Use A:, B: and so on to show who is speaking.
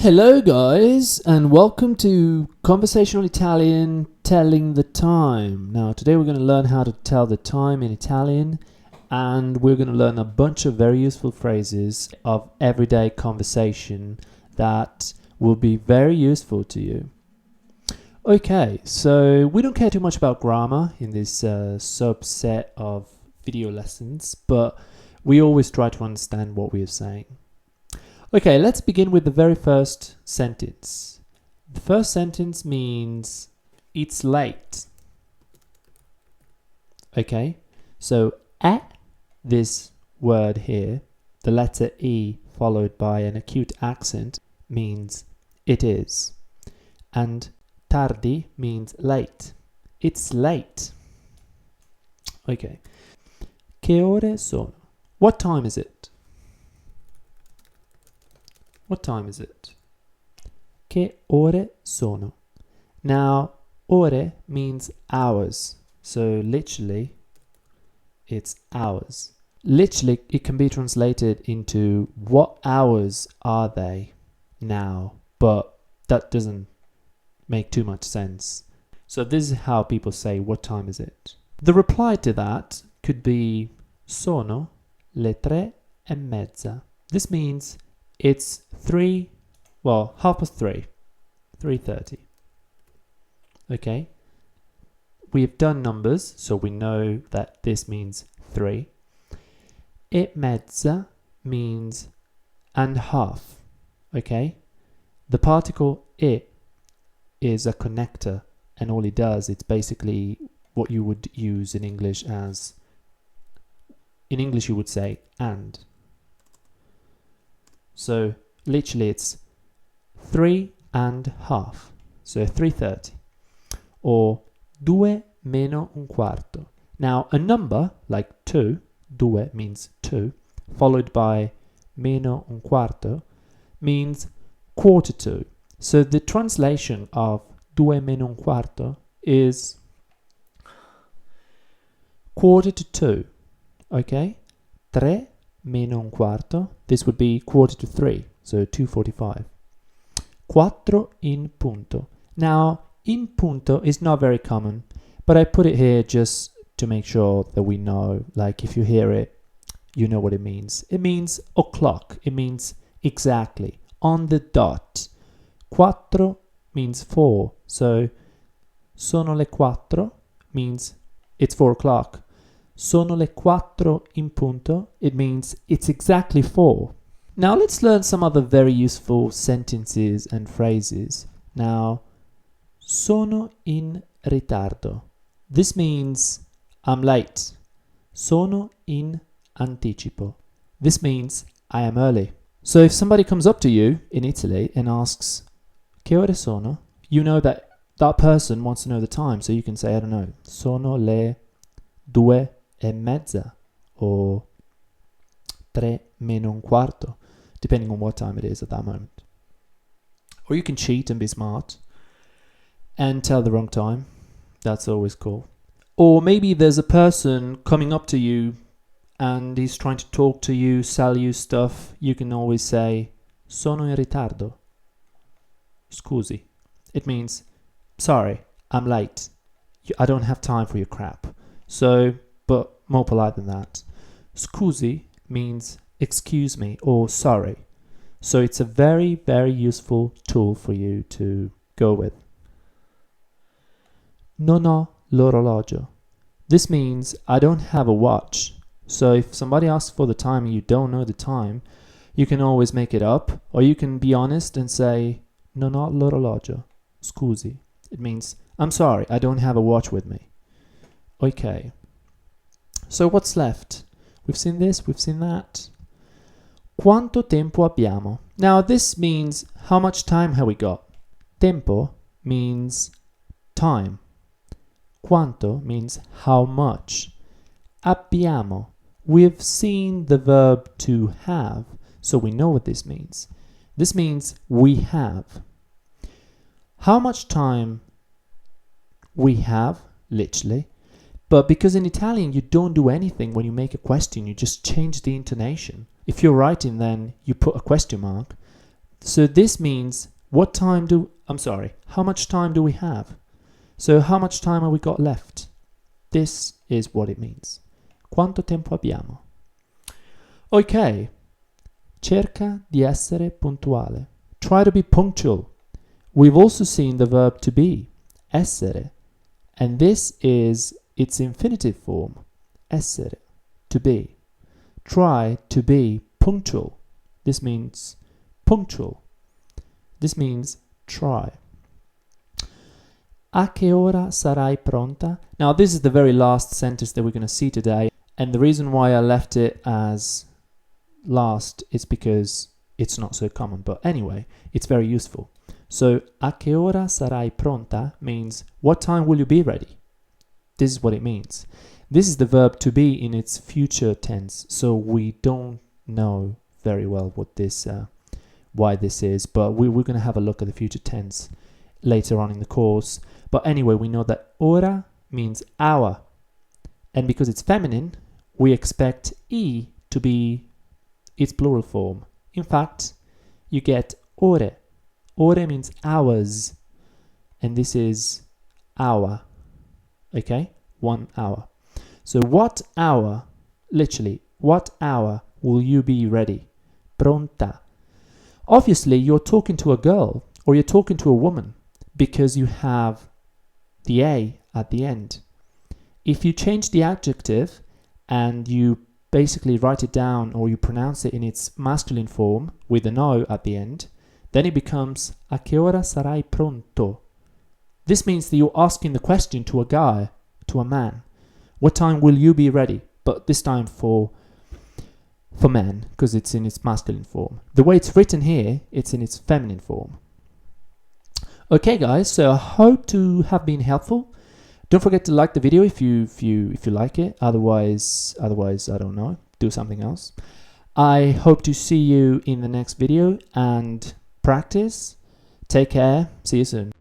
A: Hello, guys, and welcome to Conversational Italian Telling the Time. Now, today we're going to learn how to tell the time in Italian, and we're going to learn a bunch of very useful phrases of everyday conversation that will be very useful to you. Okay, so we don't care too much about grammar in this subset of video lessons, but we always try to understand what we are saying. Okay, let's begin with the very first sentence. The first sentence means it's late. Okay, so this word here, the letter E followed by an acute accent, means it is. And tardi means late. It's late. Okay. Che ore sono? What time is it? What time is it? Che ore sono? Now, ore means hours. So literally, it's hours. Literally, it can be translated into what hours are they now? But that doesn't make too much sense. So this is how people say, what time is it? The reply to that could be sono le 3:30. This means it's 3:30. 3:30. Okay? We've done numbers, so we know that this means 3. E mezza means and half. Okay? The particle e is a connector, and all it does, it's basically what you would use in English as, in English you would say and. So literally it's 3:30. So 3:30. Or 2 meno un quarto. Now a number like 2, 2 means 2, followed by meno un quarto means quarter to. So the translation of 2 meno un quarto is quarter to 2. Okay? 3 meno un quarto, this would be quarter to 3, so 2:45. 4 in punto. Now, in punto is not very common, but I put it here just to make sure that we know, like if you hear it, you know what it means. It means o'clock, it means exactly, on the dot. 4 means 4, so sono le 4 means it's 4 o'clock. Sono le 4 in punto, it means it's exactly 4. Now let's learn some other very useful sentences and phrases. Now, sono in ritardo. This means I'm late. Sono in anticipo. This means I am early. So if somebody comes up to you in Italy and asks, che ore sono? You know that that person wants to know the time, so you can say, I don't know, sono le 2:30 or 3 meno un quarto, depending on what time it is at that moment. Or you can cheat and be smart and tell the wrong time. That's always cool. Or maybe there's a person coming up to you and he's trying to talk to you, sell you stuff. You can always say, sono in ritardo. Scusi. It means, sorry, I'm late. I don't have time for your crap. So, but more polite than that. Scusi means excuse me or sorry. So it's a very, very useful tool for you to go with. Non ho l'orologio. This means I don't have a watch. So if somebody asks for the time and you don't know the time, you can always make it up, or you can be honest and say, non ho l'orologio. Scusi. It means, I'm sorry, I don't have a watch with me. Okay. So what's left? We've seen this, we've seen that. Quanto tempo abbiamo? Now this means how much time have we got? Tempo means time. Quanto means how much. Abbiamo. We've seen the verb to have, so we know what this means. This means we have. How much time we have, literally. But because in Italian you don't do anything when you make a question, you just change the intonation. If you're writing, then you put a question mark. So this means how much time do we have? So how much time have we got left? This is what it means. Quanto tempo abbiamo? Ok. Cerca di essere puntuale. Try to be punctual. We've also seen the verb to be, essere, and this is its infinitive form, essere, to be. Try to be punctual. This means punctual. This means try. A che ora sarai pronta? Now this is the very last sentence that we're going to see today, and the reason why I left it as last is because it's not so common, but anyway, it's very useful. So, a che ora sarai pronta means what time will you be ready? This is what it means. This is the verb to be in its future tense, so we don't know very well what this, why this is, but we're going to have a look at the future tense later on in the course. But anyway, we know that ora means hour, and because it's feminine, we expect I to be its plural form. In fact, you get ore. Ore means hours, and this is hour, okay? 1 hour. So what hour, literally, what hour will you be ready? Pronta. Obviously, you're talking to a girl or you're talking to a woman because you have the A at the end. If you change the adjective and you basically write it down or you pronounce it in its masculine form with an O at the end, then it becomes a che ora sarai pronto. This means that you're asking the question to a guy, to a man. What time will you be ready? But this time for men, because it's in its masculine form. The way it's written here, it's in its feminine form. Okay guys, so I hope to have been helpful. Don't forget to like the video if you like it. Otherwise I don't know, do something else. I hope to see you in the next video and practice. Take care. See you soon.